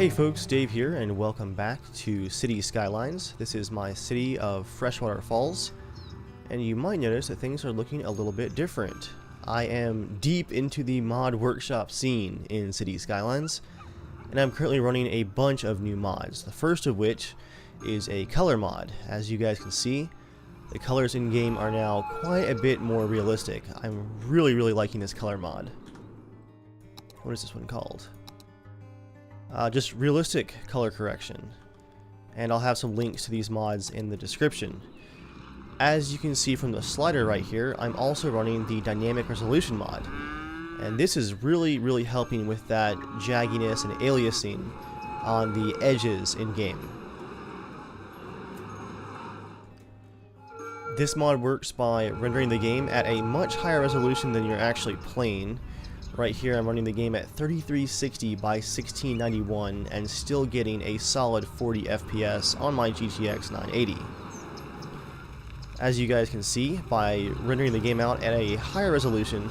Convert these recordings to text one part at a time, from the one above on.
Hey folks, Dave here, and welcome back to City Skylines. This is my city of Freshwater Falls, and you might notice that things are looking a little bit different. I am deep into the mod workshop scene in City Skylines, and I'm currently running a bunch of new mods, the first of which is a color mod. As you guys can see, the colors in-game are now quite a bit more realistic. I'm really liking this color mod. What is this one called? Just realistic color correction, and I'll have some links to these mods in the description. As you can see from the slider right here, I'm also running the dynamic resolution mod, and this is really helping with that jagginess and aliasing on the edges in game. This mod works by rendering the game at a much higher resolution than you're actually playing. Right here I'm running the game at 3360 by 1691 and still getting a solid 40 FPS on my GTX 980. As you guys can see, by rendering the game out at a higher resolution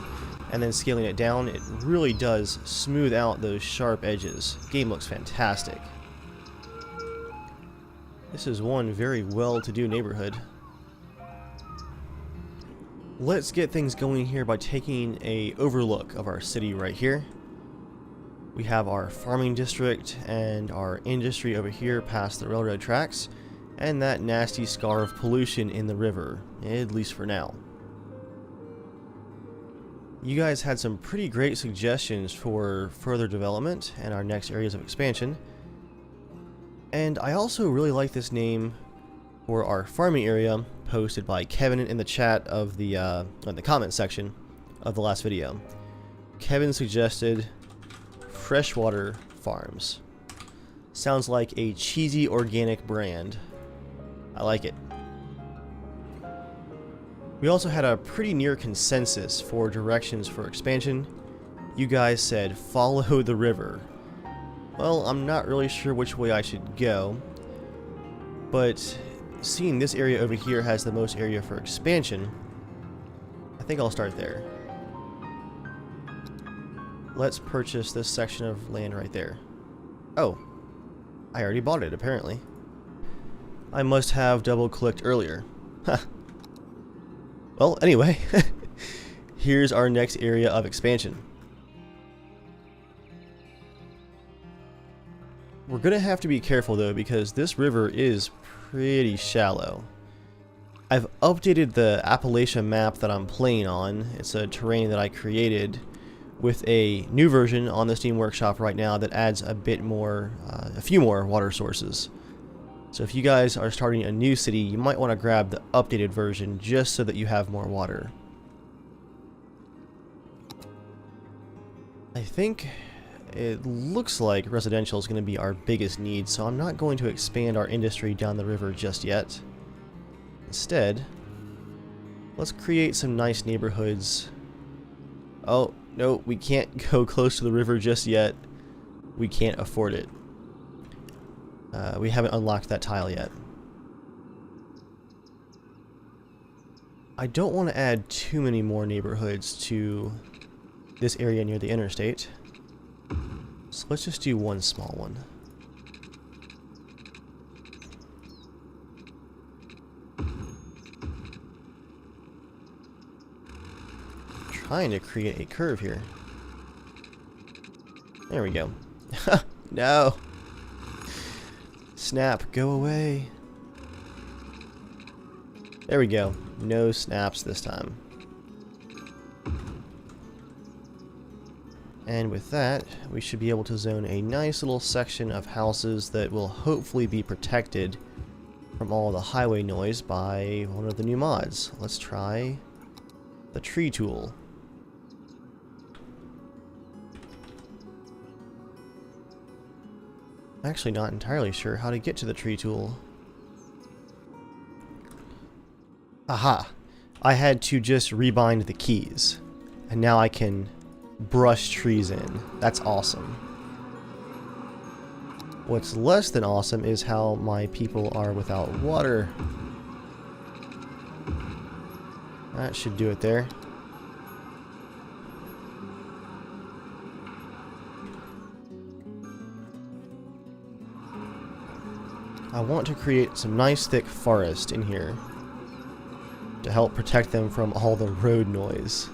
and then scaling it down, it really does smooth out those sharp edges. Game looks fantastic. This is one very well-to-do neighborhood. Let's get things going here by taking an overlook of our city right here. We have our farming district and our industry over here past the railroad tracks, and that nasty scar of pollution in the river, at least for now. You guys had some pretty great suggestions for further development and our next areas of expansion, and I also really like this name for our farming area, posted by Kevin in the chat of the in the comment section of the last video. Kevin suggested Freshwater Farms. Sounds like a cheesy organic brand. I like it. We also had a pretty near consensus for directions for expansion. You guys said follow the river. Well, I'm not really sure which way I should go, but seeing this area over here has the most area for expansion, I think I'll start there. Let's purchase this section of land right there. Oh, I already bought it apparently. I must have double-clicked earlier. Huh. Well, anyway, here's our next area of expansion. We're gonna have to be careful though, because this river is pretty shallow. I've updated the Appalachia map that I'm playing on. It's a terrain that I created with a new version on the Steam Workshop right now that adds a bit more, a few more water sources. So if you guys are starting a new city, you might want to grab the updated version just so that you have more water. I think it looks like residential is going to be our biggest need, so I'm not going to expand our industry down the river just yet. Instead, let's create some nice neighborhoods. Oh, no, we can't go close to the river just yet. We can't afford it. We haven't unlocked that tile yet. I don't want to add too many more neighborhoods to this area near the interstate. So let's just do one small one. Trying to create a curve here. There we go. No! Snap, go away. There we go. No snaps this time. And with that, we should be able to zone a nice little section of houses that will hopefully be protected from all the highway noise by one of the new mods. Let's try the tree tool. I'm actually not entirely sure how to get to the tree tool. Aha! I had to just rebind the keys, and now I can brush trees in. That's awesome. What's less than awesome is how my people are without water. That should do it there. I want to create some nice thick forest in here to help protect them from all the road noise.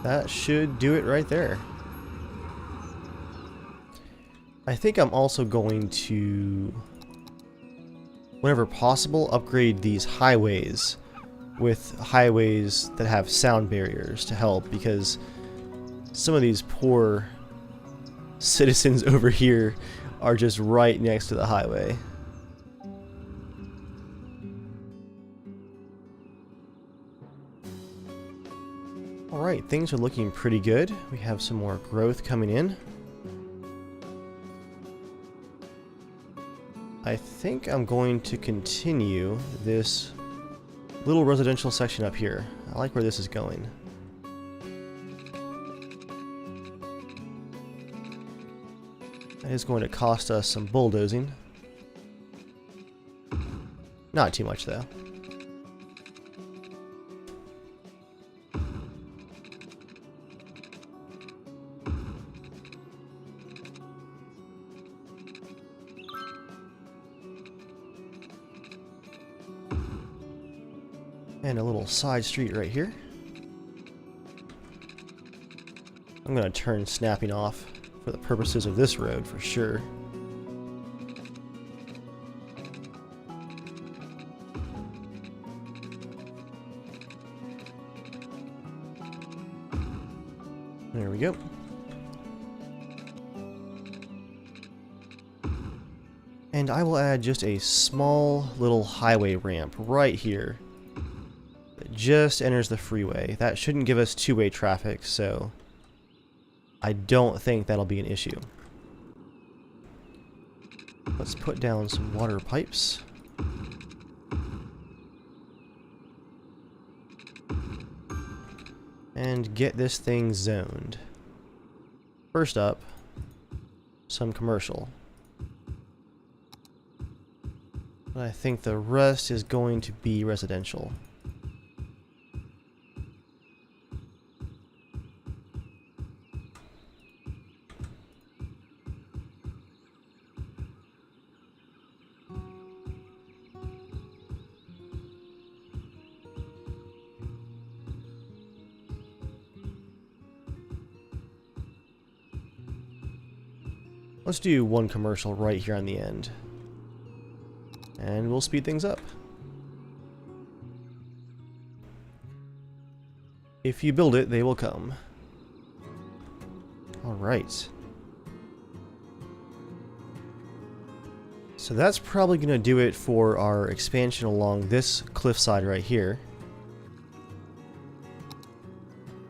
That should do it right there. I think I'm also going to, whenever possible, upgrade these highways with highways that have sound barriers to help, because some of these poor citizens over here are just right next to the highway. Alright, things are looking pretty good. We have some more growth coming in. I think I'm going to continue this little residential section up here. I like where this is going. That is going to cost us some bulldozing. Not too much though. And a little side street right here. I'm going to turn snapping off for the purposes of this road for sure. There we go. And I will add just a small little highway ramp right here. Just enters the freeway. That shouldn't give us two-way traffic, so I don't think that'll be an issue. Let's put down some water pipes. And get this thing zoned. First up, some commercial. But I think the rest is going to be residential. Let's do one commercial right here on the end. And we'll speed things up. If you build it, they will come. Alright. So that's probably going to do it for our expansion along this cliffside right here.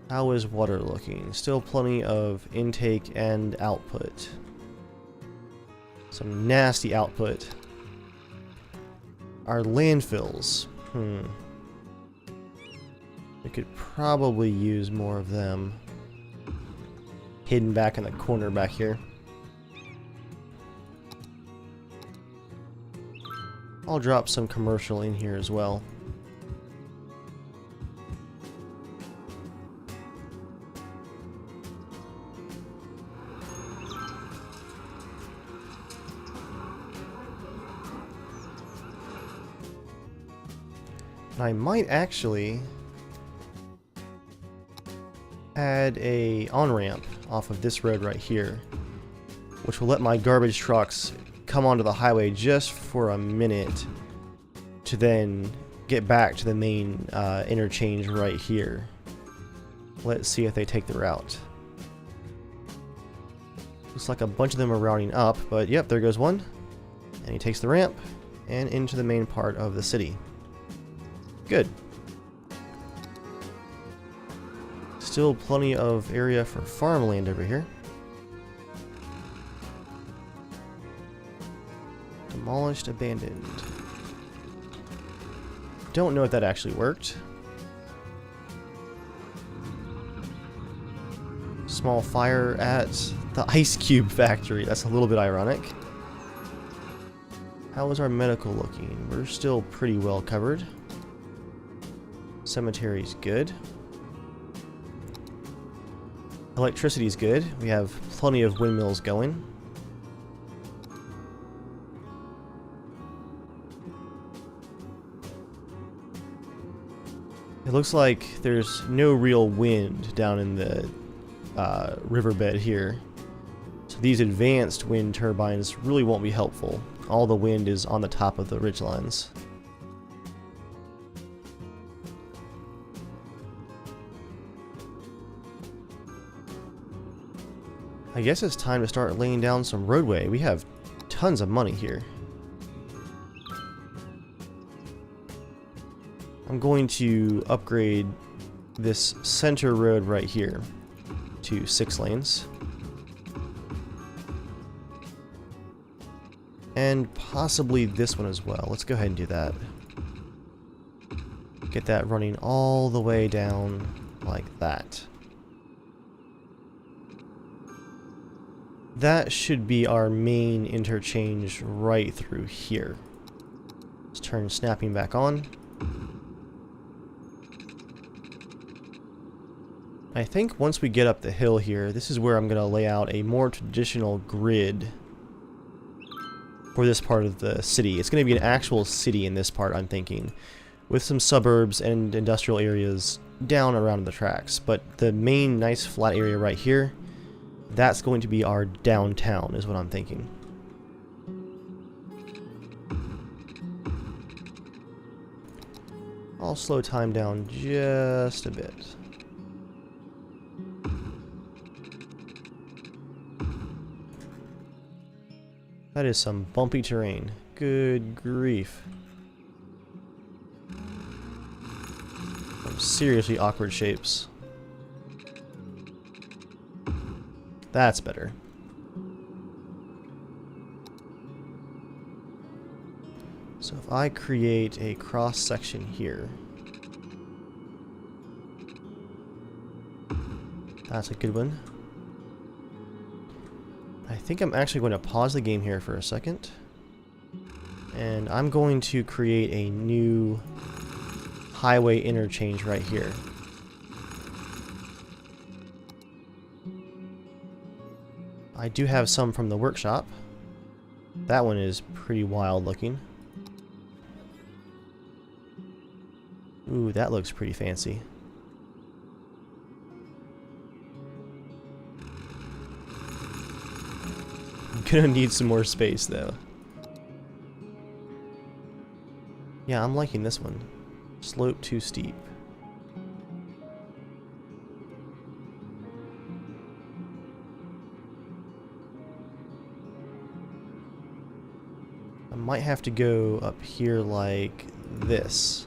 How is water looking? Still plenty of intake and output. Some nasty output. Our landfills. We could probably use more of them. Hidden back in the corner back here. I'll drop some commercial in here as well. I might actually add a on-ramp off of this road right here, which will let my garbage trucks come onto the highway just for a minute to then get back to the main interchange right here. Let's see if they take the route. Looks like a bunch of them are routing up, but yep, there goes one. And he takes the ramp and into the main part of the city. Good. Still plenty of area for farmland over here. Demolished, abandoned. Don't know if that actually worked. Small fire at the ice cube factory. That's a little bit ironic. How is our medical looking? We're still pretty well covered. Cemetery's good. Electricity's good. We have plenty of windmills going. It looks like there's no real wind down in the riverbed here. So these advanced wind turbines really won't be helpful. All the wind is on the top of the ridgelines. I guess it's time to start laying down some roadway. We have tons of money here. I'm going to upgrade this center road right here to 6 lanes. And possibly this one as well. Let's go ahead and do that. Get that running all the way down like that. That should be our main interchange right through here. Let's turn snapping back on. I think once we get up the hill here, this is where I'm going to lay out a more traditional grid for this part of the city. It's going to be an actual city in this part, I'm thinking, with some suburbs and industrial areas down around the tracks. But the main nice flat area right here, that's going to be our downtown, is what I'm thinking. I'll slow time down just a bit. That is some bumpy terrain. Good grief. Some seriously awkward shapes. That's better. So if I create a cross section here, that's a good one. I think I'm actually going to pause the game here for a second. And I'm going to create a new highway interchange right here. I do have some from the workshop. That one is pretty wild looking. Ooh, that looks pretty fancy. I'm gonna need some more space though. Yeah, I'm liking this one. Slope too steep. I might have to go up here like this.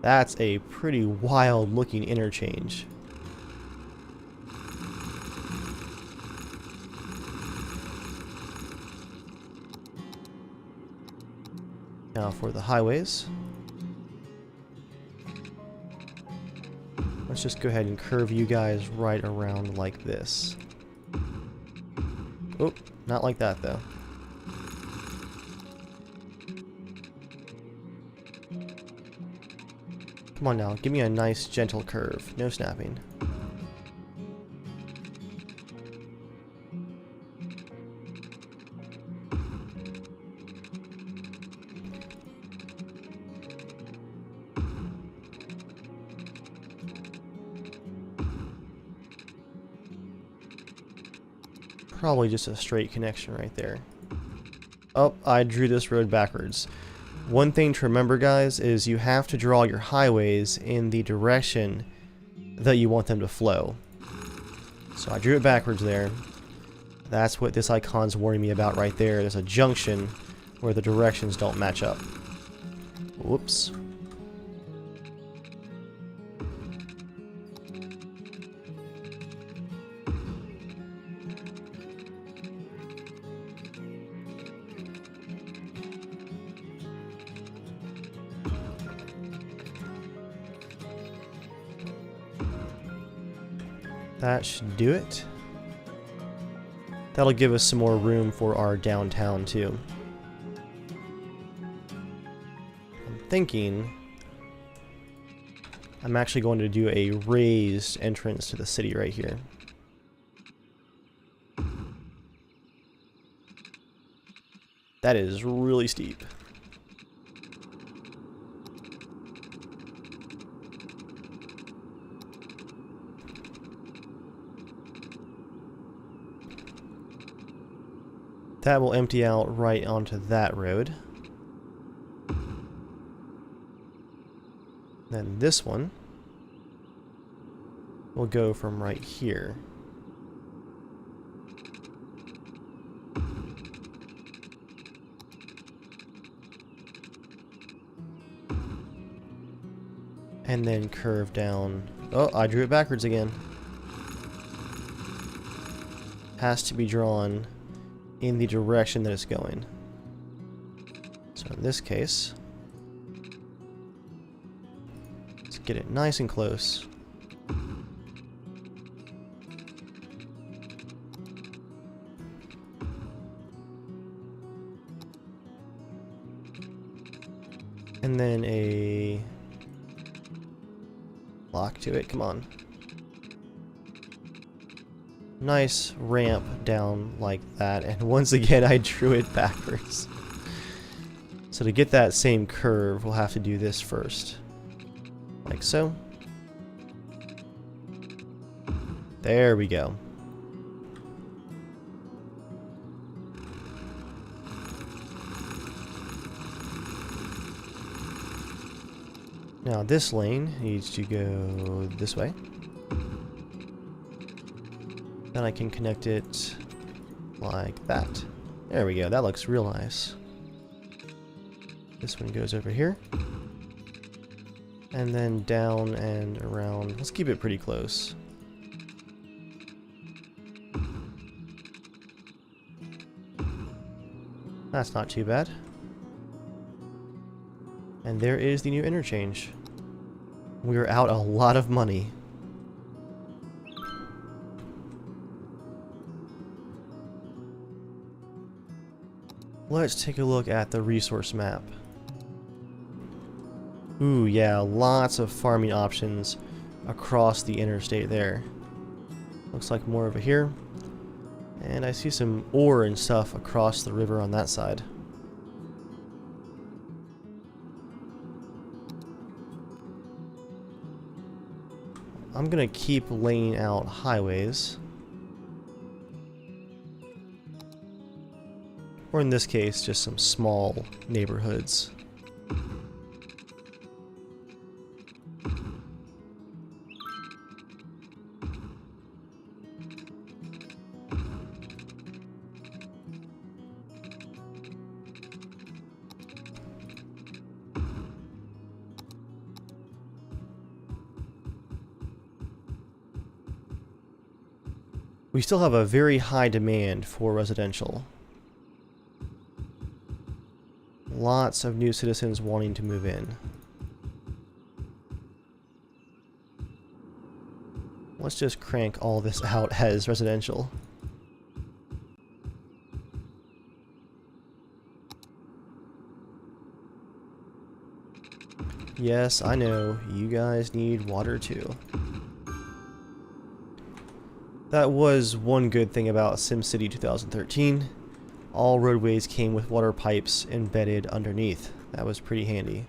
That's a pretty wild looking interchange. Now for the highways. Let's just go ahead and curve you guys right around like this. Oh, not like that though. Come on now, give me a nice gentle curve. No snapping. Probably just a straight connection right there. Oh, I drew this road backwards. One thing to remember, guys, is you have to draw your highways in the direction that you want them to flow. So I drew it backwards there. That's what this icon's warning me about right there. There's a junction where the directions don't match up. Whoops. That should do it. That'll give us some more room for our downtown too. I'm thinking I'm actually going to do a raised entrance to the city right here. That is really steep. That will empty out right onto that road. Then this one will go from right here. And then curve down. Oh, I drew it backwards again. Has to be drawn in the direction that it's going. So in this case, let's get it nice and close. And then a block to it, come on. Nice ramp down like that, and once again I drew it backwards. So to get that same curve, we'll have to do this first. Like so. There we go. Now this lane needs to go this way. Then I can connect it like that. There we go, that looks real nice. This one goes over here. And then down and around. Let's keep it pretty close. That's not too bad. And there is the new interchange. We are out a lot of money. Let's take a look at the resource map. Ooh, yeah, lots of farming options across the interstate there. Looks like more over here. And I see some ore and stuff across the river on that side. I'm gonna keep laying out highways. Or in this case, just some small neighborhoods. We still have a very high demand for residential. Lots of new citizens wanting to move in. Let's just crank all this out as residential. Yes, I know, you guys need water too. That was one good thing about SimCity 2013. All roadways came with water pipes embedded underneath. That was pretty handy.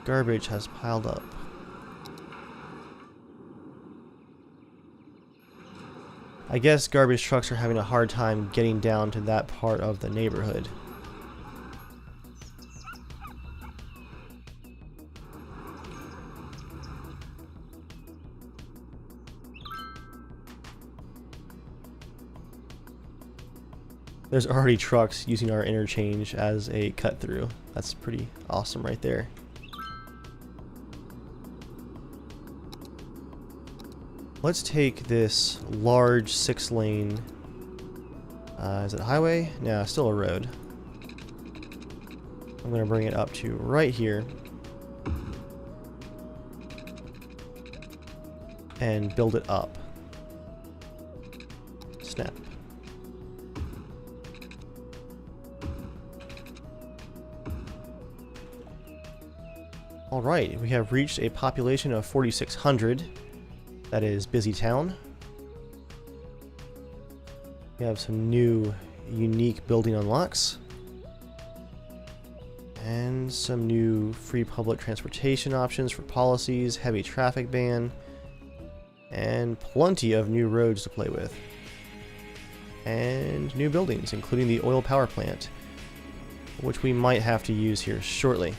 Garbage has piled up. I guess garbage trucks are having a hard time getting down to that part of the neighborhood. There's already trucks using our interchange as a cut through. That's pretty awesome right there. Let's take this large 6-lane, is it a highway? No, still a road. I'm going to bring it up to right here. and build it up. Snap. Alright, we have reached a population of 4,600. That is busy town. We have some new unique building unlocks. And some new free public transportation options for policies, heavy traffic ban, and plenty of new roads to play with. And new buildings, including the oil power plant, which we might have to use here shortly.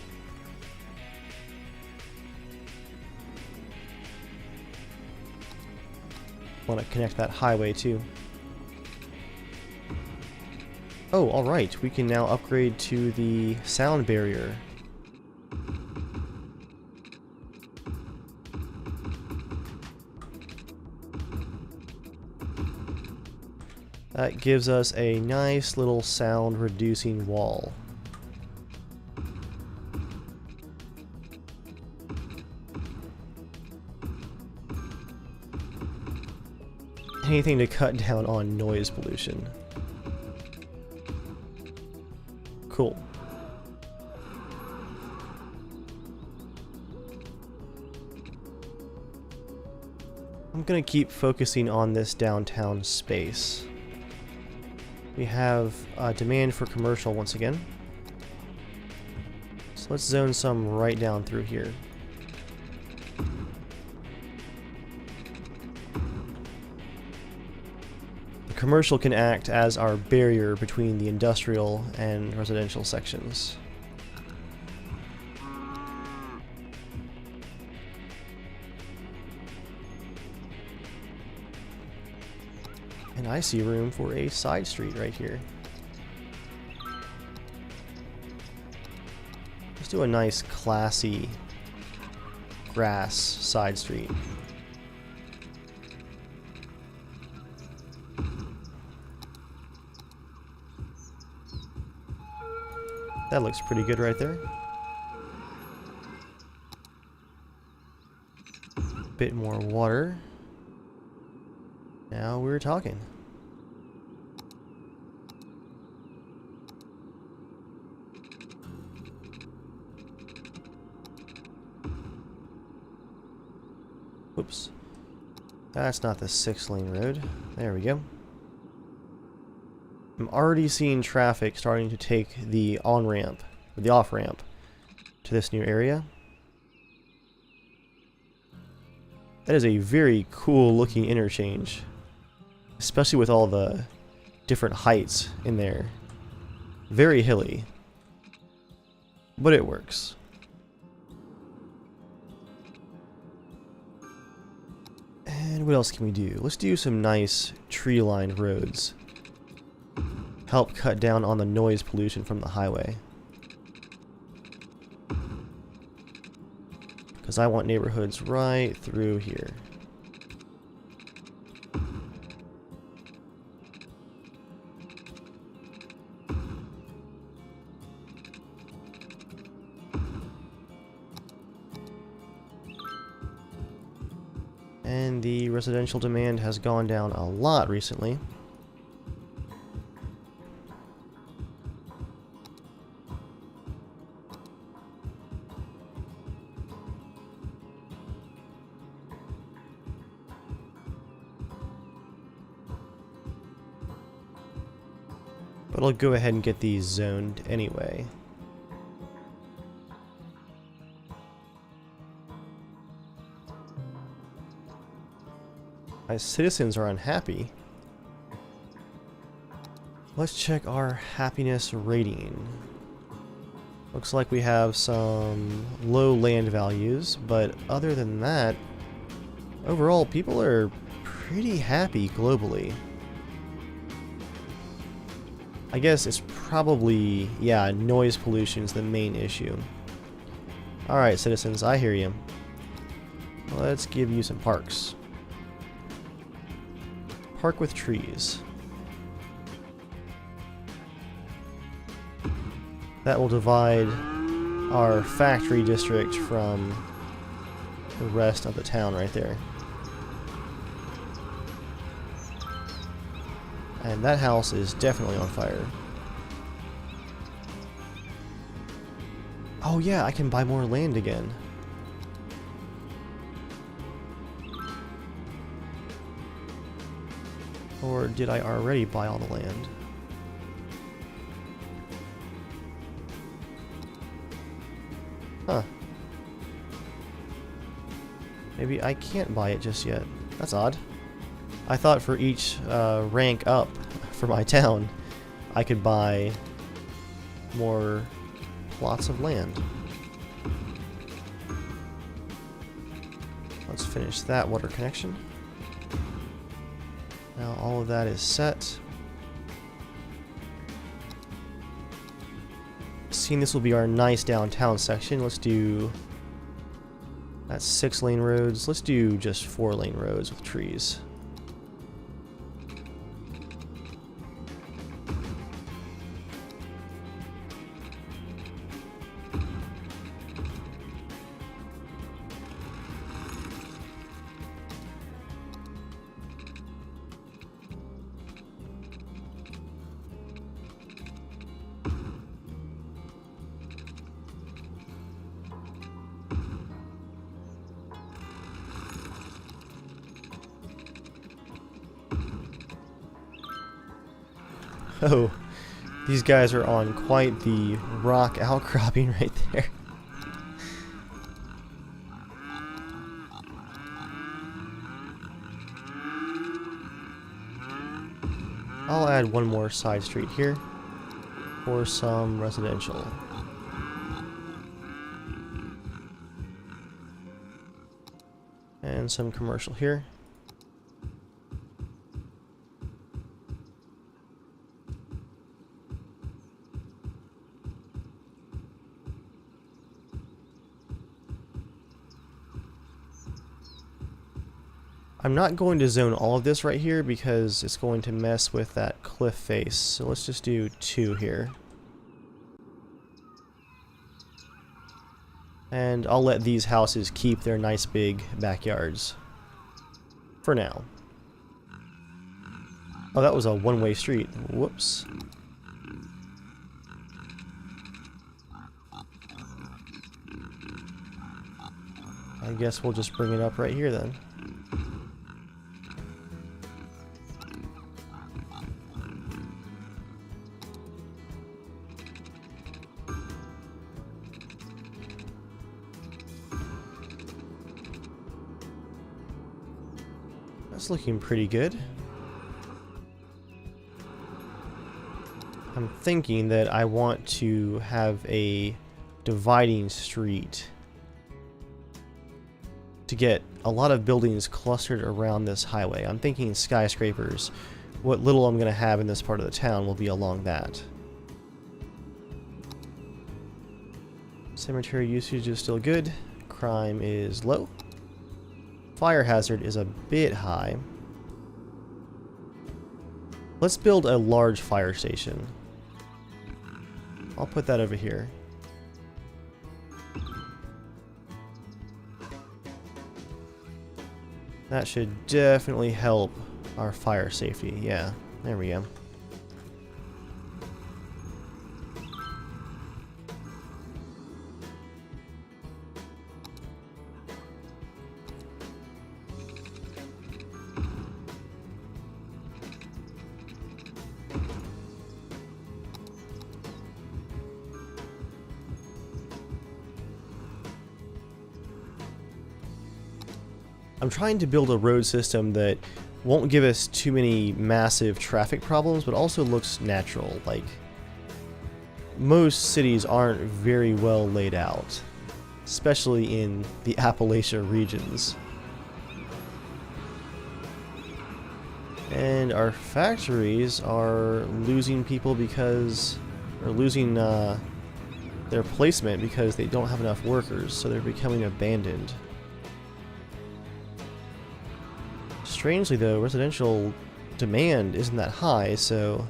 Want to connect that highway too. Oh, alright, we can now upgrade to the sound barrier. That gives us a nice little sound reducing wall. Anything to cut down on noise pollution. Cool. I'm gonna keep focusing on this downtown space. We have demand for commercial once again. So let's zone some right down through here. Commercial can act as our barrier between the industrial and residential sections. And I see room for a side street right here. Let's do a nice classy grass side street. That looks pretty good right there. Bit more water. Now we're talking. Whoops. That's not the 6-lane road. There we go. I'm already seeing traffic starting to take the on-ramp, or the off-ramp, to this new area. That is a very cool looking interchange, especially with all the different heights in there. Very hilly, but it works. And what else can we do? Let's do some nice tree-lined roads. Help cut down on the noise pollution from the highway. Because I want neighborhoods right through here. And the residential demand has gone down a lot recently. But I'll go ahead and get these zoned anyway. My citizens are unhappy. Let's check our happiness rating. Looks like we have some low land values, but other than that, overall people are pretty happy globally. I guess it's probably, yeah, noise pollution is the main issue. Alright, citizens, I hear you. Let's give you some parks. Park with trees. That will divide our factory district from the rest of the town right there. And that house is definitely on fire. Oh yeah, I can buy more land again. Or did I already buy all the land? Huh. Maybe I can't buy it just yet. That's odd. I thought for each rank up for my town, I could buy more plots of land. Let's finish that water connection. Now all of that is set. Seeing this will be our nice downtown section, let's do... That's 6-lane roads. Let's do just 4-lane roads with trees. Oh, these guys are on quite the rock outcropping right there. I'll add one more side street here for some residential. And some commercial here. I'm not going to zone all of this right here because it's going to mess with that cliff face. So let's just do 2 here. And I'll let these houses keep their nice big backyards. For now. Oh, that was a one-way street. Whoops. I guess we'll just bring it up right here then. That's looking pretty good. I'm thinking that I want to have a dividing street to get a lot of buildings clustered around this highway. I'm thinking skyscrapers. What little I'm going to have in this part of the town will be along that. Cemetery usage is still good. Crime is low. Fire hazard is a bit high. Let's build a large fire station. I'll put that over here. That should definitely help our fire safety. Yeah, there we go. I'm trying to build a road system that won't give us too many massive traffic problems, but also looks natural. Like, most cities aren't very well laid out, especially in the Appalachia regions. And our factories are losing people because, or losing their placement because they don't have enough workers, so they're becoming abandoned. Strangely though, residential demand isn't that high, so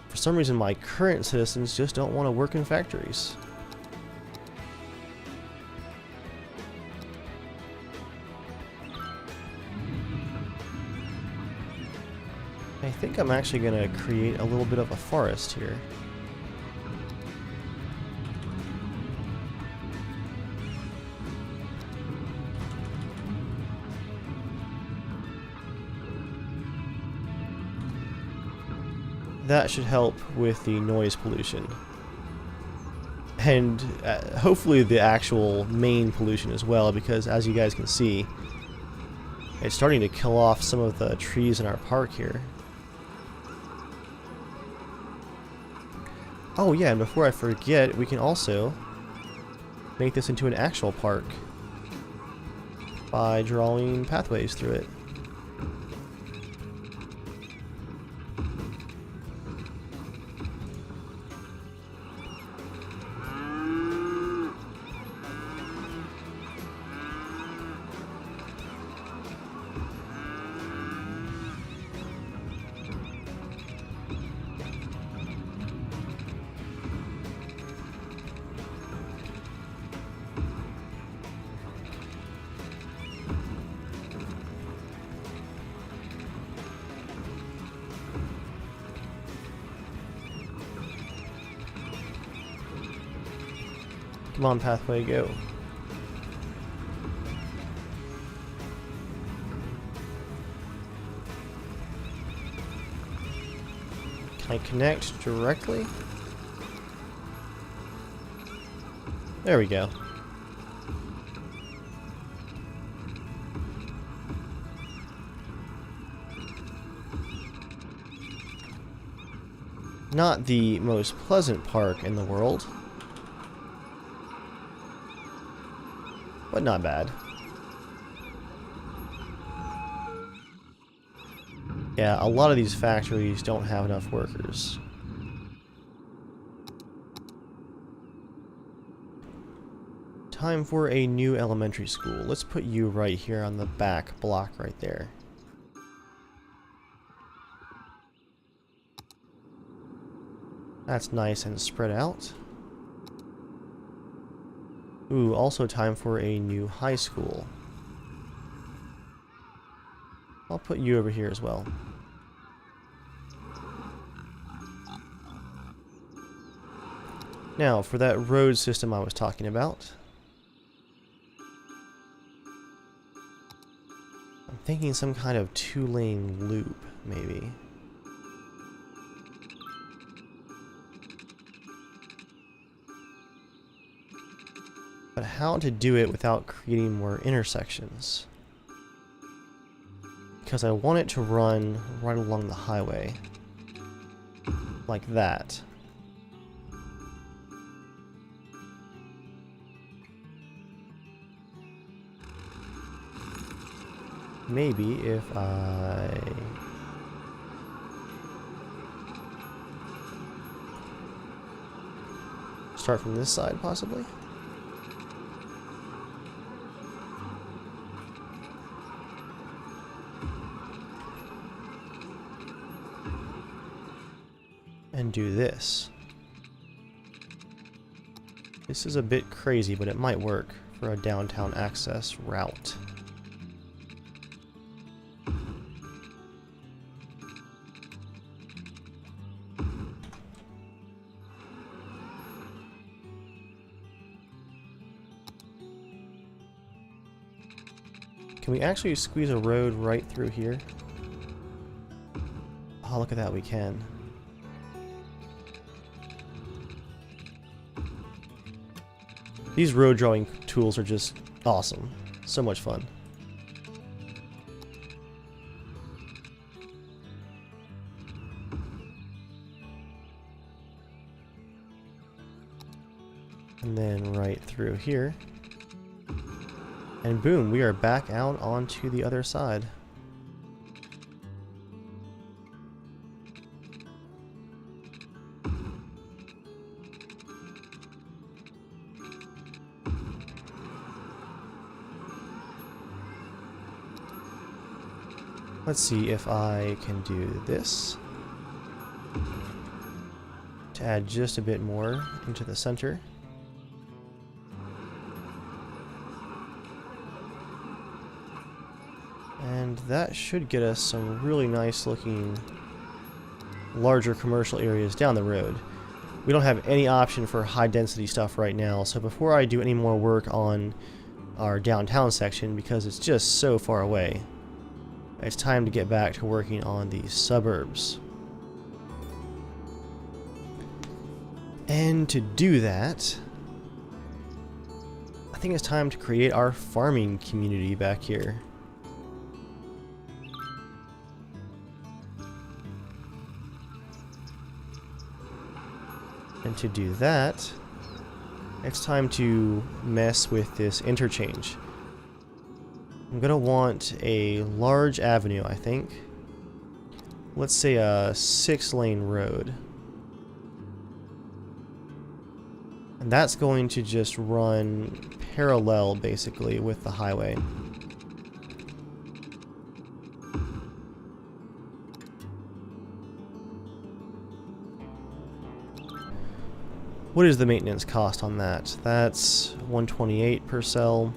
for some reason my current citizens just don't want to work in factories. I think I'm actually going to create a little bit of a forest here. That should help with the noise pollution. And hopefully the actual main pollution as well, because as you guys can see, it's starting to kill off some of the trees in our park here. Oh yeah, and before I forget, we can also make this into an actual park by drawing pathways through it. Come on, pathway, go. Can I connect directly? There we go. Not the most pleasant park in the world, but not bad. Yeah, a lot of these factories don't have enough workers. Time for a new elementary school. Let's put you right here on the back block right there. That's nice and spread out. Ooh, also time for a new high school. I'll put you over here as well. Now, for that road system I was talking about, I'm thinking some kind of 2-lane loop, maybe. But how to do it without creating more intersections? Because I want it to run right along the highway. Like that. Maybe if I... start from this side, possibly? And do this. This is a bit crazy, but it might work for a downtown access route. Can we actually squeeze a road right through here? Oh, look at that, we can. These road drawing tools are just awesome. So much fun. And then right through here. And boom, we are back out onto the other side. Let's see if I can do this to add just a bit more into the center. And that should get us some really nice looking larger commercial areas down the road. We don't have any option for high density stuff right now, so before I do any more work on our downtown section, because it's just so far away, it's time to get back to working on the suburbs. And to do that, I think it's time to create our farming community back here. And to do that, it's time to mess with this interchange. I'm gonna want a large avenue, I think. Let's say a 6-lane road. And that's going to just run parallel, basically, with the highway. What is the maintenance cost on that? That's 128 per cell.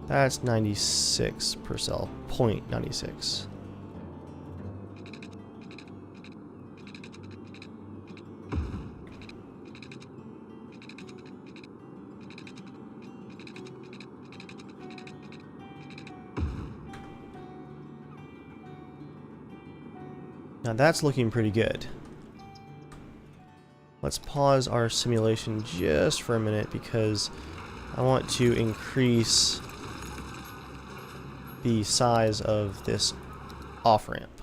That's 96 per cell. 0.96. Now that's looking pretty good. Let's pause our simulation just for a minute because I want to increase the size of this off-ramp.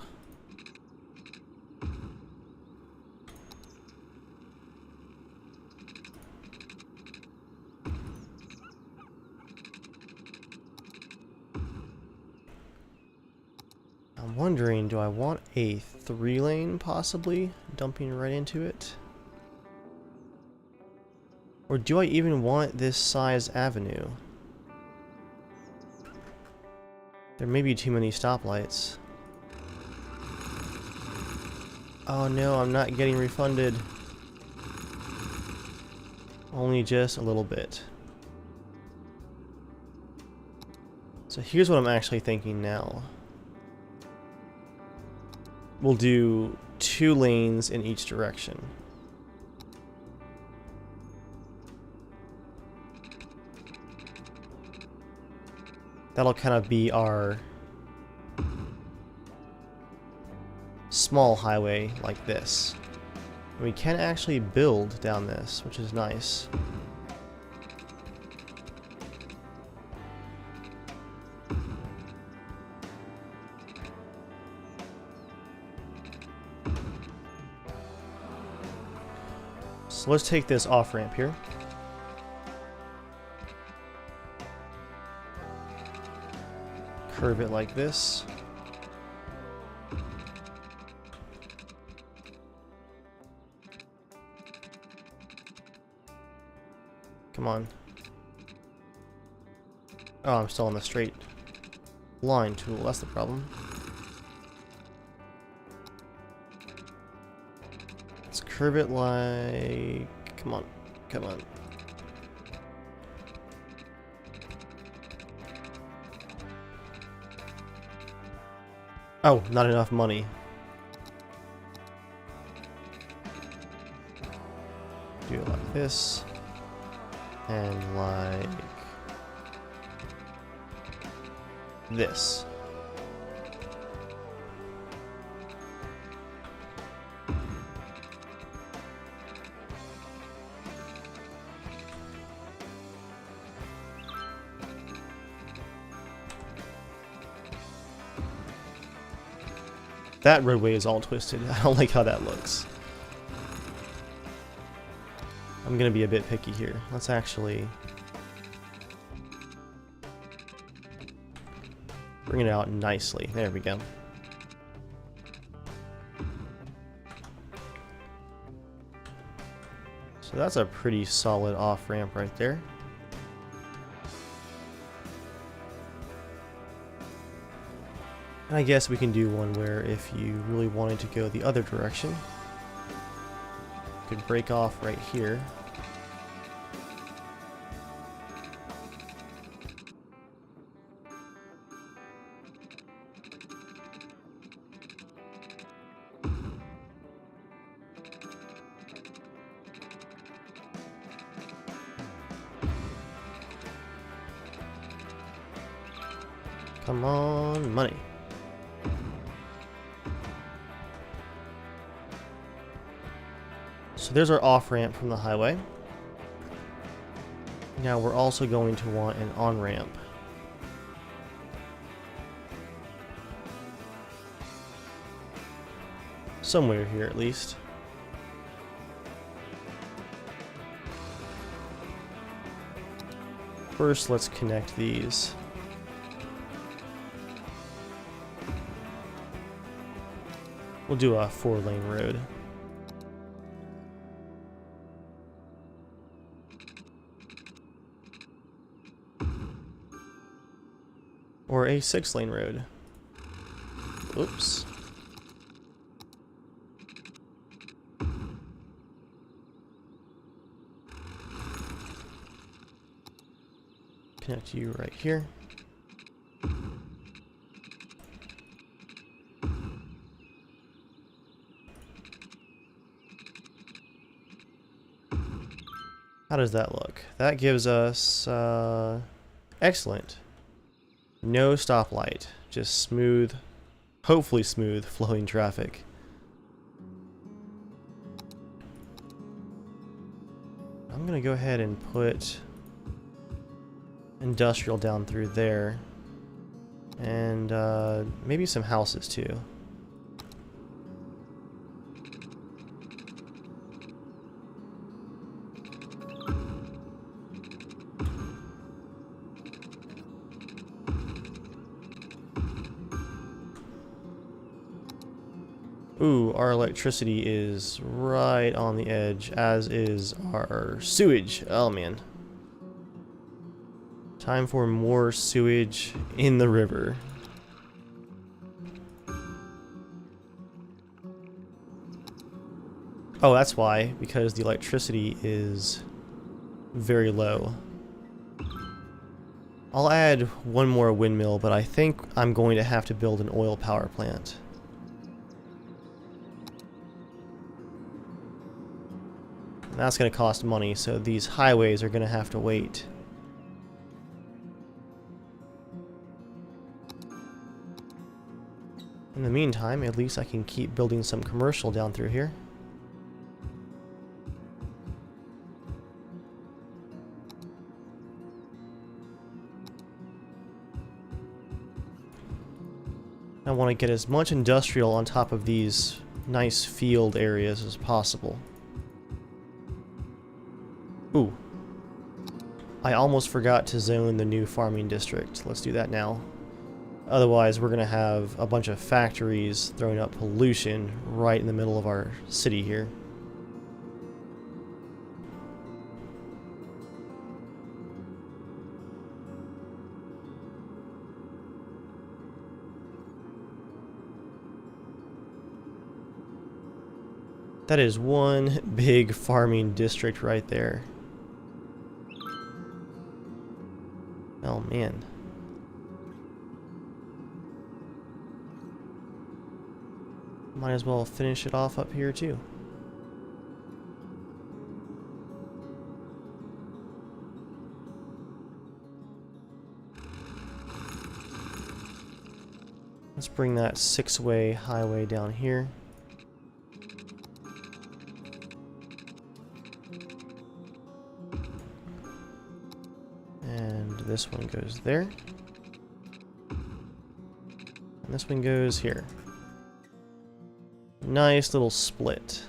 I'm wondering, do I want a 3-lane possibly, dumping right into it? Or do I even want this size avenue? There may be too many stoplights. Oh no, I'm not getting refunded. Only just a little bit. So here's what I'm actually thinking now. We'll do 2 lanes in each direction. That'll kind of be our small highway like this. And we can actually build down this, which is nice. So let's take this off-ramp here. Curve it like this. Come on. Oh, I'm still on the straight line tool. That's the problem. Let's curve it like... Come on. Come on. Oh, not enough money. Do it like this. And like this. That roadway is all twisted. I don't like how that looks. I'm gonna be a bit picky here. Let's actually bring it out nicely. There we go. So that's a pretty solid off-ramp right there. And I guess we can do one where if you really wanted to go the other direction, you could break off right here. Come on, money. So there's our off-ramp from the highway. Now we're also going to want an on-ramp. Somewhere here at least. First, let's connect these. We'll do a 4-lane road. Or a 6-lane road. Oops. Connect you right here. How does that look? That gives us excellent. No stoplight, just smooth, hopefully smooth flowing traffic. I'm gonna go ahead and put industrial down through there, and maybe some houses too. Ooh, our electricity is right on the edge, as is our sewage. Oh man. Time for more sewage in the river. Oh, that's why, because the electricity is very low. I'll add one more windmill, but I think I'm going to have to build an oil power plant. And that's going to cost money, so these highways are going to have to wait. In the meantime, at least I can keep building some commercial down through here. I want to get as much industrial on top of these nice field areas as possible. Ooh. I almost forgot to zone the new farming district. Let's do that now. Otherwise, we're going to have a bunch of factories throwing up pollution right in the middle of our city here. That is one big farming district right there. Oh man. Might as well finish it off up here too. Let's bring that 6-way highway down here. And this one goes there. And this one goes here. Nice little split.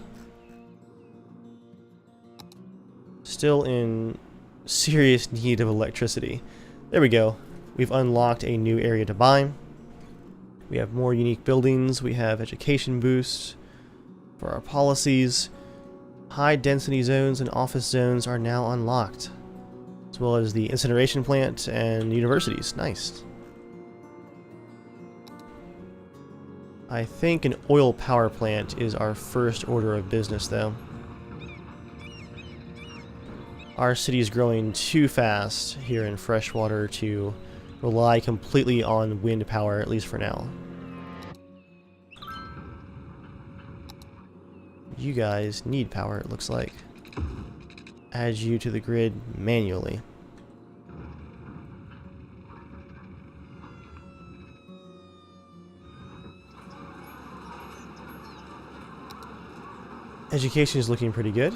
Still in serious need of electricity. There we go. We've unlocked a new area to buy. We have more unique buildings. We have education boosts for our policies. High density zones and office zones are now unlocked, as well as the incineration plant and universities. Nice. I think an oil power plant is our first order of business, though. Our city is growing too fast here in Freshwater to rely completely on wind power, at least for now. You guys need power, it looks like. Add you to the grid manually. Education is looking pretty good.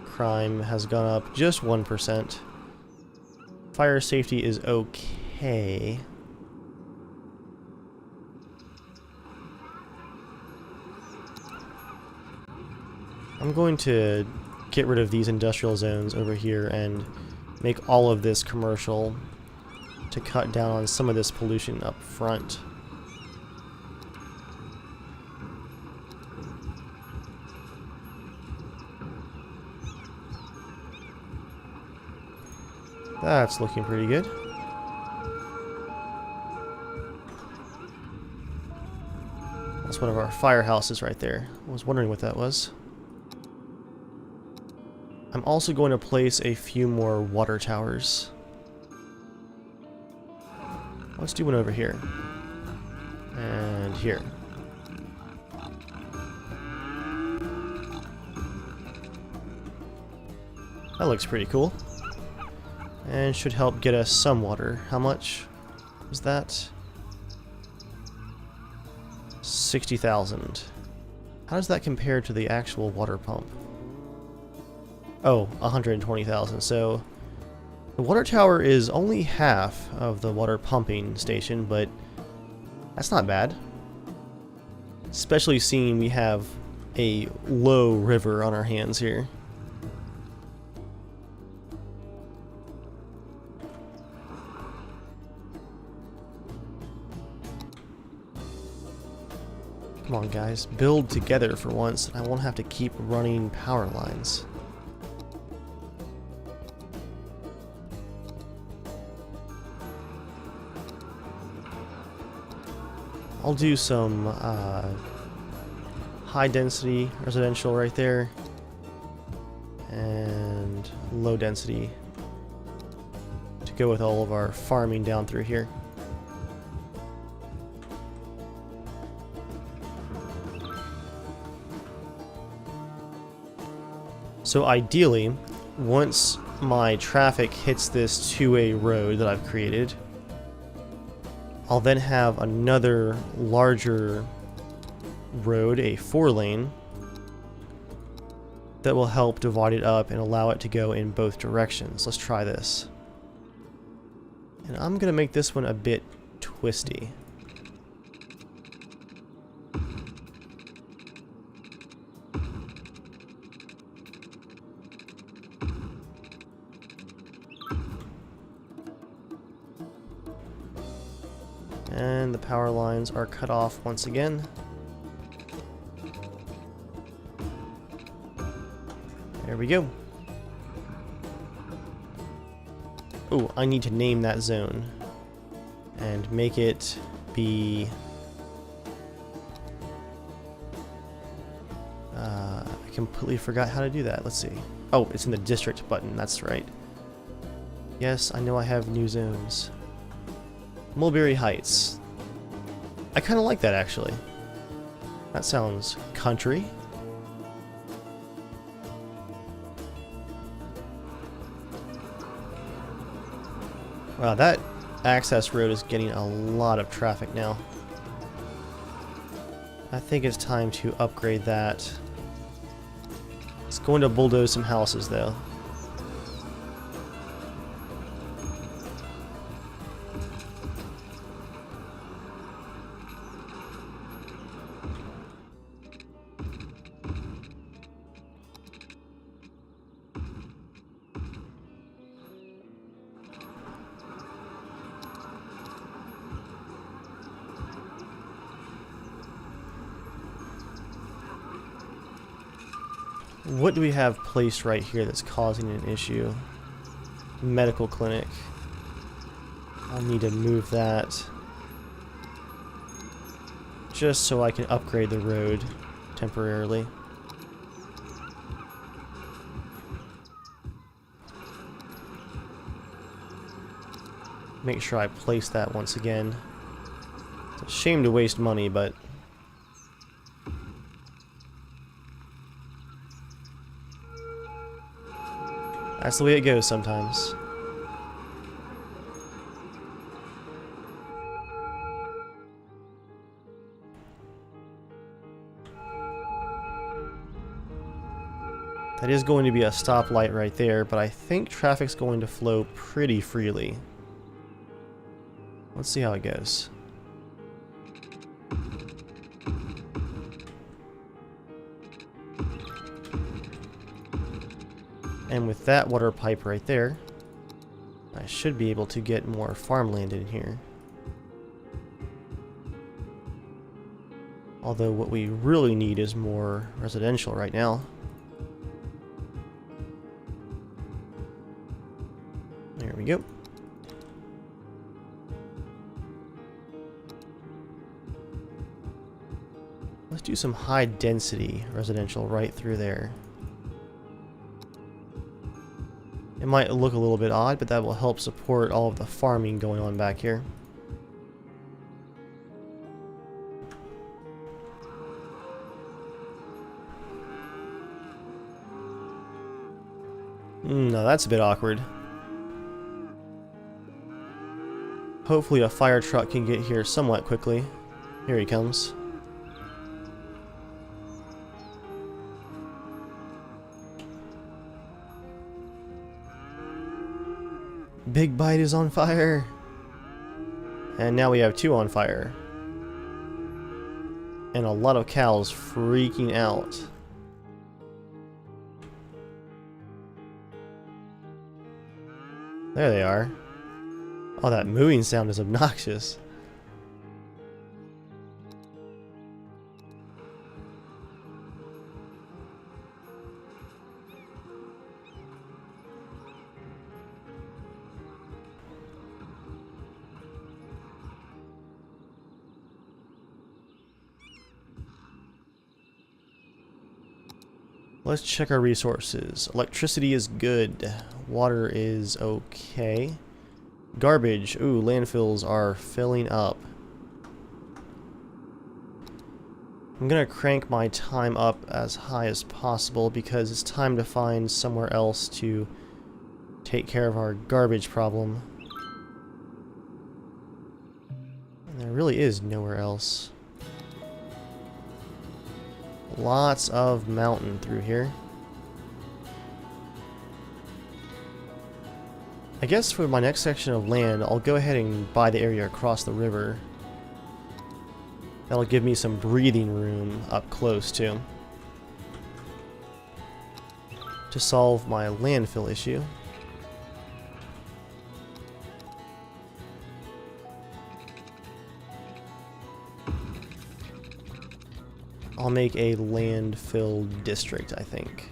Crime has gone up just 1%. Fire safety is okay. I'm going to get rid of these industrial zones over here and make all of this commercial to cut down on some of this pollution up front. That's looking pretty good. That's one of our firehouses right there. I was wondering what that was. I'm also going to place a few more water towers. Let's do one over here. And here. That looks pretty cool. And should help get us some water. How much was that? 60,000. How does that compare to the actual water pump? Oh, 120,000. So the water tower is only half of the water pumping station, but that's not bad. Especially seeing we have a low river on our hands here. Come on, guys. Build together for once, and I won't have to keep running power lines. I'll do some high density residential right there and low density to go with all of our farming down through here. So ideally, once my traffic hits this two-way road that I've created, I'll then have another larger road, a 4-lane, that will help divide it up and allow it to go in both directions. Let's try this. And I'm going to make this one a bit twisty. And the power lines are cut off once again. There we go. Oh, I need to name that zone and make it be I completely forgot how to do that. Let's see. Oh, it's in the district button. That's right. Yes, I know I have new zones. Mulberry Heights. I kind of like that, actually. That sounds country. Wow, that access road is getting a lot of traffic now. I think it's time to upgrade that. It's going to bulldoze some houses, though. What do we have placed right here that's causing an issue? Medical clinic. I'll need to move that just so I can upgrade the road temporarily. Make sure I place that once again. It's a shame to waste money, but that's the way it goes sometimes. That is going to be a stoplight right there, but I think traffic's going to flow pretty freely. Let's see how it goes. And with that water pipe right there, I should be able to get more farmland in here. Although what we really need is more residential right now. There we go. Let's do some high density residential right through there. It might look a little bit odd, but that will help support all of the farming going on back here. No, that's a bit awkward. Hopefully a fire truck can get here somewhat quickly. Here he comes. Big Bite is on fire! And now we have 2 on fire. And a lot of cows freaking out. There they are. Oh, that mooing sound is obnoxious. Let's check our resources. Electricity is good. Water is okay. Garbage. Ooh, landfills are filling up. I'm gonna crank my time up as high as possible because it's time to find somewhere else to take care of our garbage problem. And there really is nowhere else. Lots of mountain through here. I guess for my next section of land, I'll go ahead and buy the area across the river. That'll give me some breathing room up close too, to solve my landfill issue. I'll make a landfill district, I think.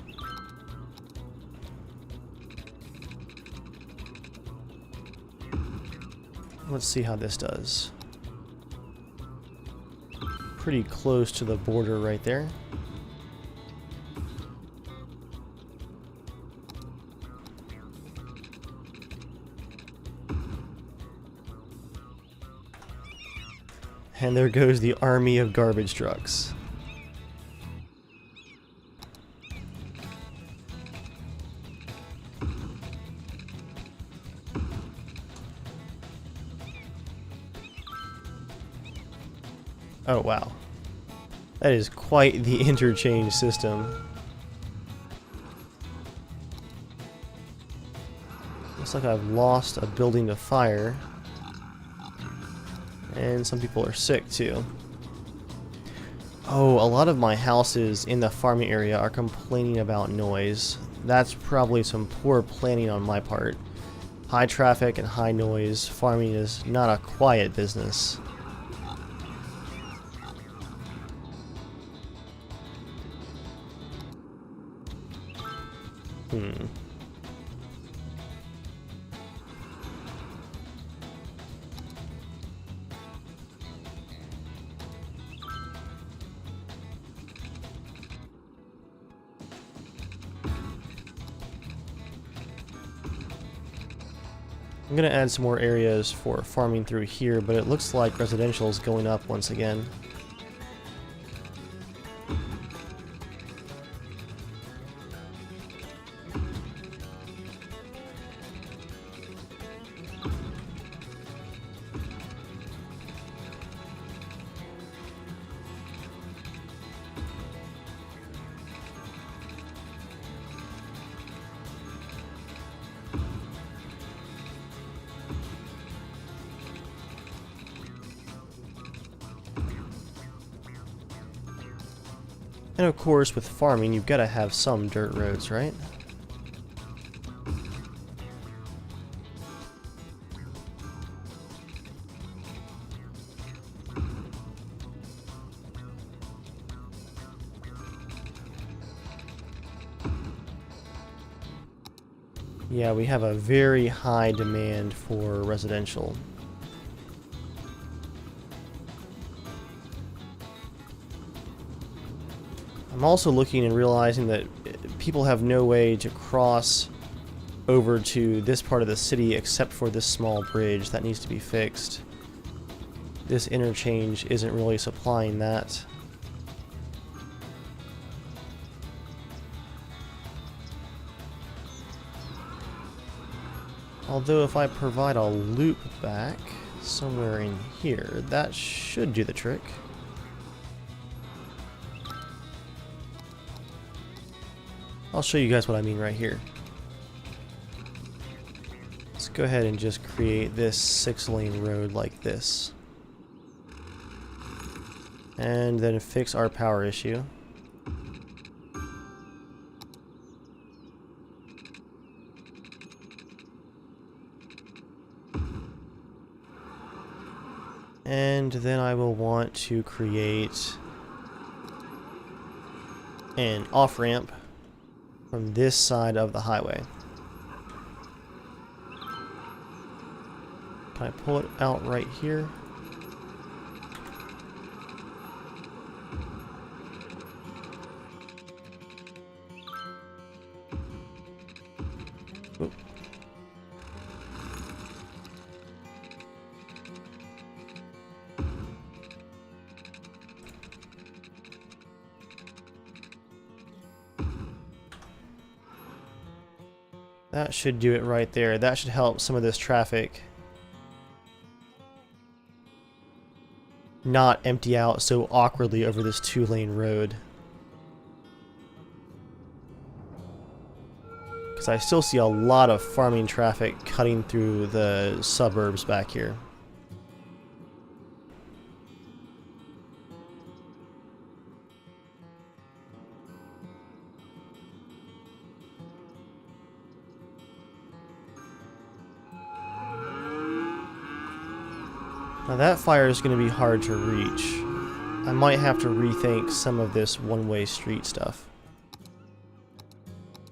Let's see how this does. Pretty close to the border right there. And there goes the army of garbage trucks. Oh wow, that is quite the interchange system. Looks like I've lost a building to fire, and some people are sick too. Oh, a lot of my houses in the farming area are complaining about noise. That's probably some poor planning on my part. High traffic and high noise, farming is not a quiet business. I'm gonna add some more areas for farming through here, but it looks like residential is going up once again. And of course, with farming, you've got to have some dirt roads, right? Yeah, we have a very high demand for residential. I'm also looking and realizing that people have no way to cross over to this part of the city except for this small bridge that needs to be fixed. This interchange isn't really supplying that. Although if I provide a loop back somewhere in here, that should do the trick. I'll show you guys what I mean right here. Let's go ahead and just create this 6-lane road like this. And then fix our power issue. And then I will want to create an off-ramp from this side of the highway. Can I pull it out right here? Oop. That should do it right there. That should help some of this traffic not empty out so awkwardly over this 2-lane road. Because I still see a lot of farming traffic cutting through the suburbs back here. Now that fire is going to be hard to reach. I might have to rethink some of this one-way street stuff.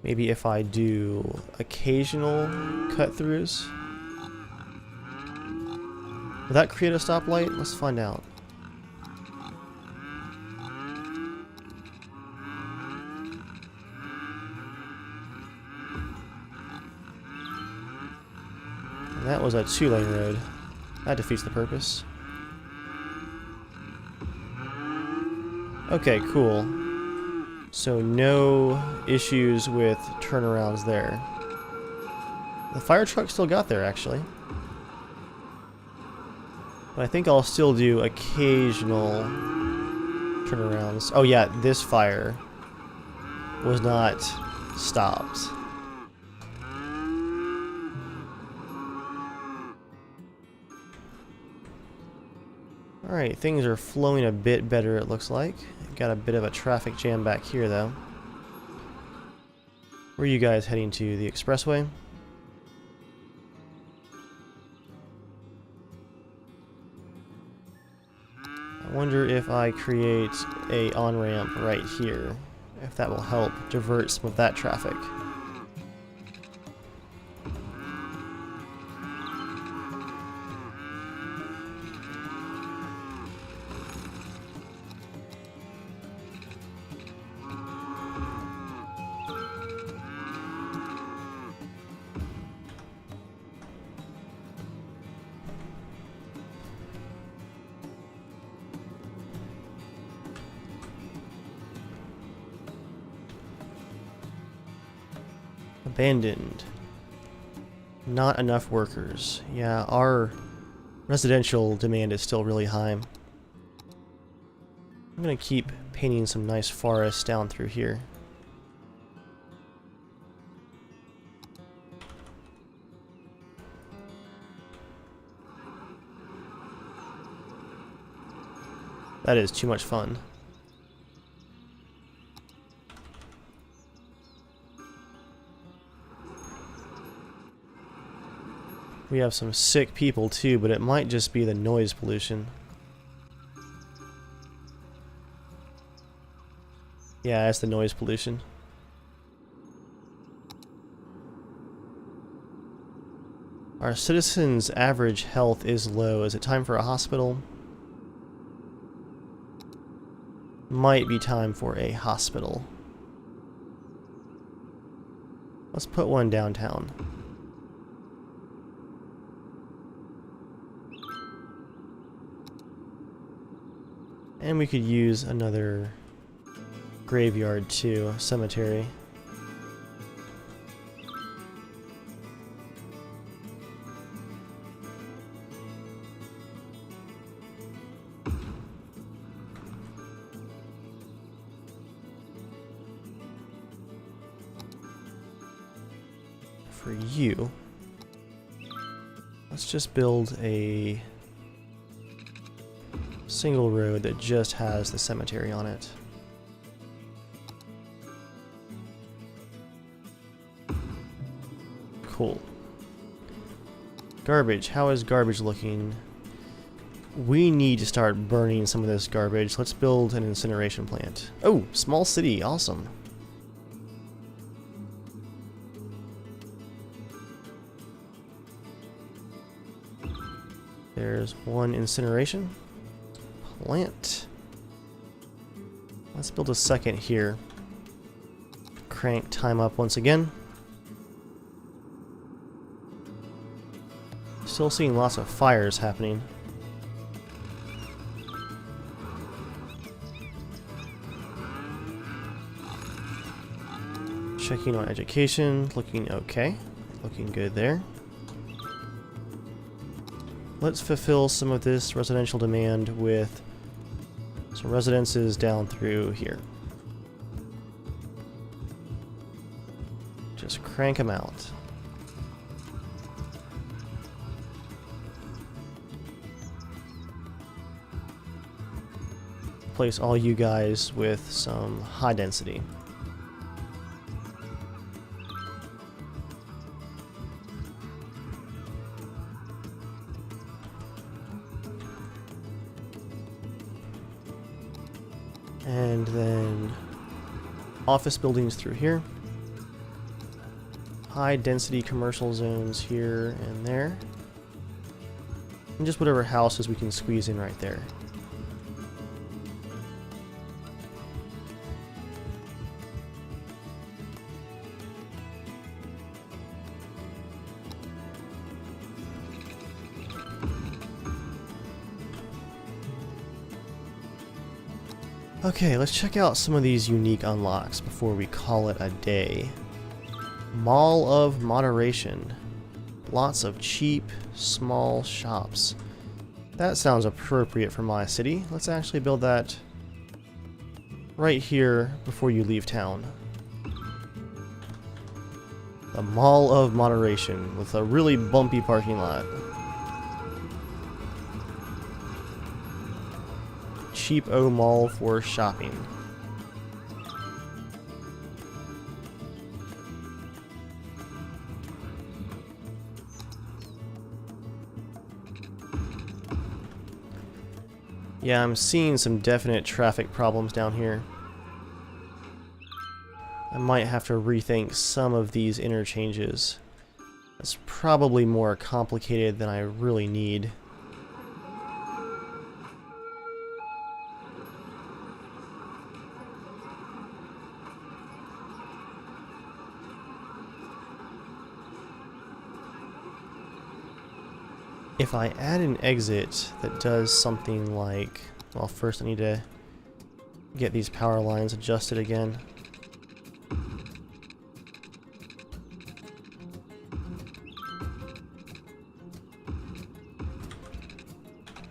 Maybe if I do occasional cut-throughs. Will that create a stoplight? Let's find out. And that was a 2-lane road. That defeats the purpose. Okay, cool. So no issues with turnarounds there. The fire truck still got there, actually. But I think I'll still do occasional turnarounds. Oh yeah, this fire was not stopped. Alright, things are flowing a bit better, it looks like. Got a bit of a traffic jam back here, though. Where are you guys heading to? The expressway? I wonder if I create a on-ramp right here, if that will help divert some of that traffic. Abandoned. Not enough workers. Yeah, our residential demand is still really high. I'm gonna keep painting some nice forests down through here. That is too much fun. We have some sick people too, but it might just be the noise pollution. Yeah, it's the noise pollution. Our citizens' average health is low. Is it time for a hospital? Might be time for a hospital. Let's put one downtown. And we could use another graveyard too, cemetery. For you, let's just build a single road that just has the cemetery on it. Cool. Garbage. How is garbage looking? We need to start burning some of this garbage. Let's build an incineration plant. Oh, small city. Awesome. There's one incineration plant. Let's build a second here. Crank time up once again. Still seeing lots of fires happening. Checking on education, looking okay. Looking good there. Let's fulfill some of this residential demand with some residences down through here. Just crank them out. Place all you guys with some high density. And then office buildings through here. High density commercial zones here and there. And just whatever houses we can squeeze in right there. Okay, let's check out some of these unique unlocks before we call it a day. Mall of Moderation. Lots of cheap, small shops. That sounds appropriate for my city. Let's actually build that right here before you leave town. The Mall of Moderation with a really bumpy parking lot. Cheap-o mall for shopping. Yeah, I'm seeing some definite traffic problems down here. I might have to rethink some of these interchanges. It's probably more complicated than I really need. If I add an exit that does something like... Well, first I need to get these power lines adjusted again.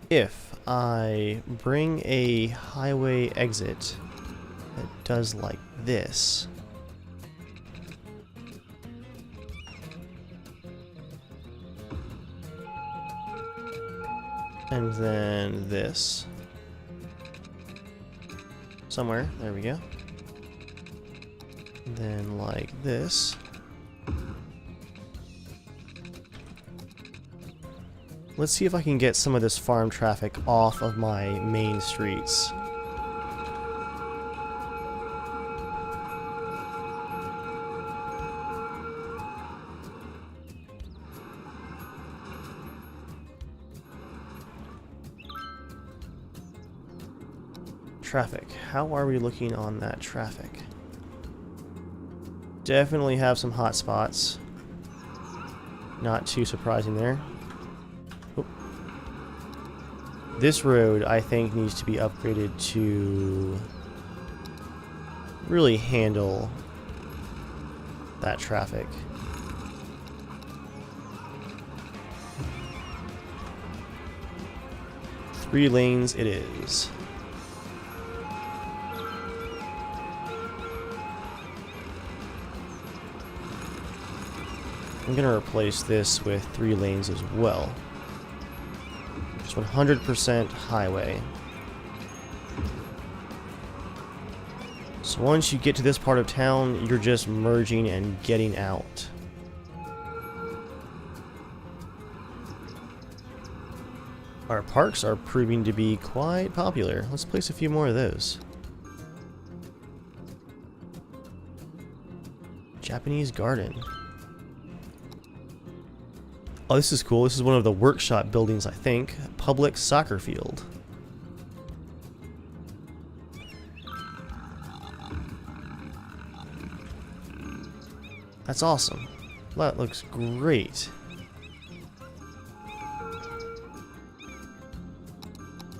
If I bring a highway exit that does like this... And then this. Somewhere. There we go. And then like this. Let's see if I can get some of this farm traffic off of my main streets. Traffic. How are we looking on that traffic? Definitely have some hot spots. Not too surprising there. Oop. This road, I think, needs to be upgraded to really handle that traffic. Three lanes it is. I'm going to replace this with 3 lanes as well. Just 100% highway. So once you get to this part of town, you're just merging and getting out. Our parks are proving to be quite popular. Let's place a few more of those. Japanese garden. Oh, this is cool. This is one of the workshop buildings, I think. Public soccer field. That's awesome. That looks great.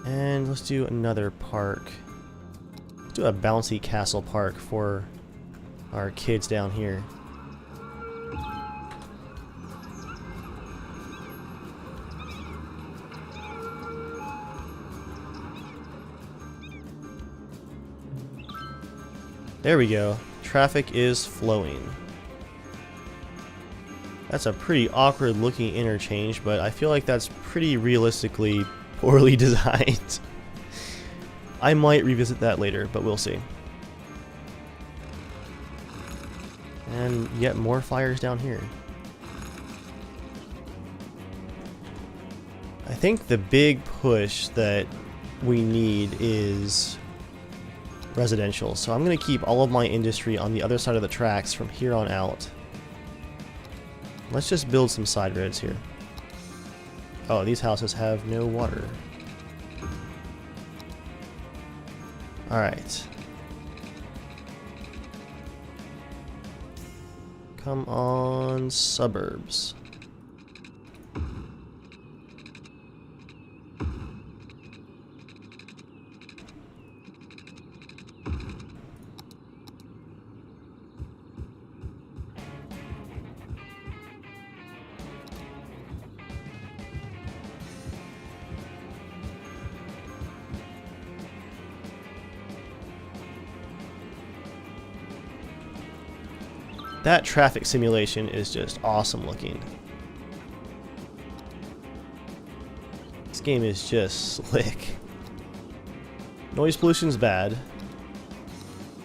And let's do another park. Let's do a bouncy castle park for our kids down here. There we go. Traffic is flowing. That's a pretty awkward looking interchange, but I feel like that's pretty realistically poorly designed. I might revisit that later, but we'll see. And yet more fires down here. I think the big push that we need is residential, so I'm going to keep all of my industry on the other side of the tracks from here on out. Let's just build some side roads here. Oh, these houses have no water. Alright. Come on, suburbs. That traffic simulation is just awesome looking. This game is just slick. Noise pollution's bad,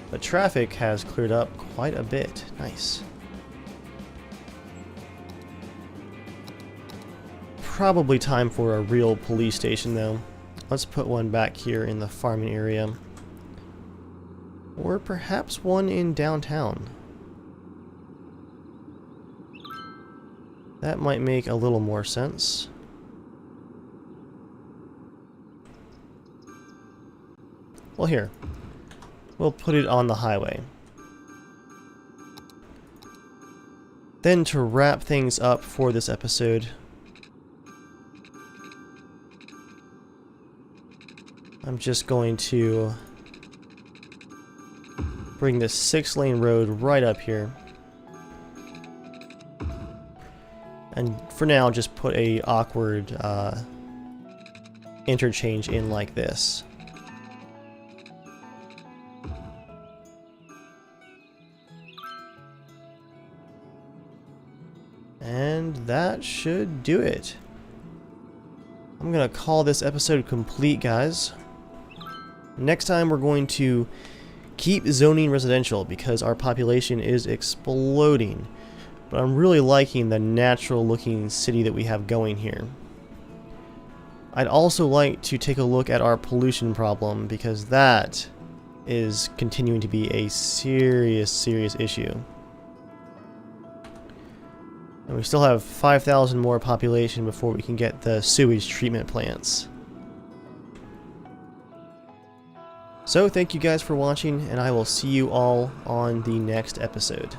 but traffic has cleared up quite a bit. Nice. Probably time for a real police station though. Let's put one back here in the farming area. Or perhaps one in downtown. That might make a little more sense. Well, here. We'll put it on the highway. Then to wrap things up for this episode, I'm just going to bring this 6-lane road right up here. And for now, just put a awkward interchange in like this. And that should do it. I'm gonna call this episode complete, guys. Next time we're going to keep zoning residential because our population is exploding. But I'm really liking the natural looking city that we have going here. I'd also like to take a look at our pollution problem, because that is continuing to be a serious issue. And we still have 5,000 more population before we can get the sewage treatment plants. So thank you guys for watching, and I will see you all on the next episode.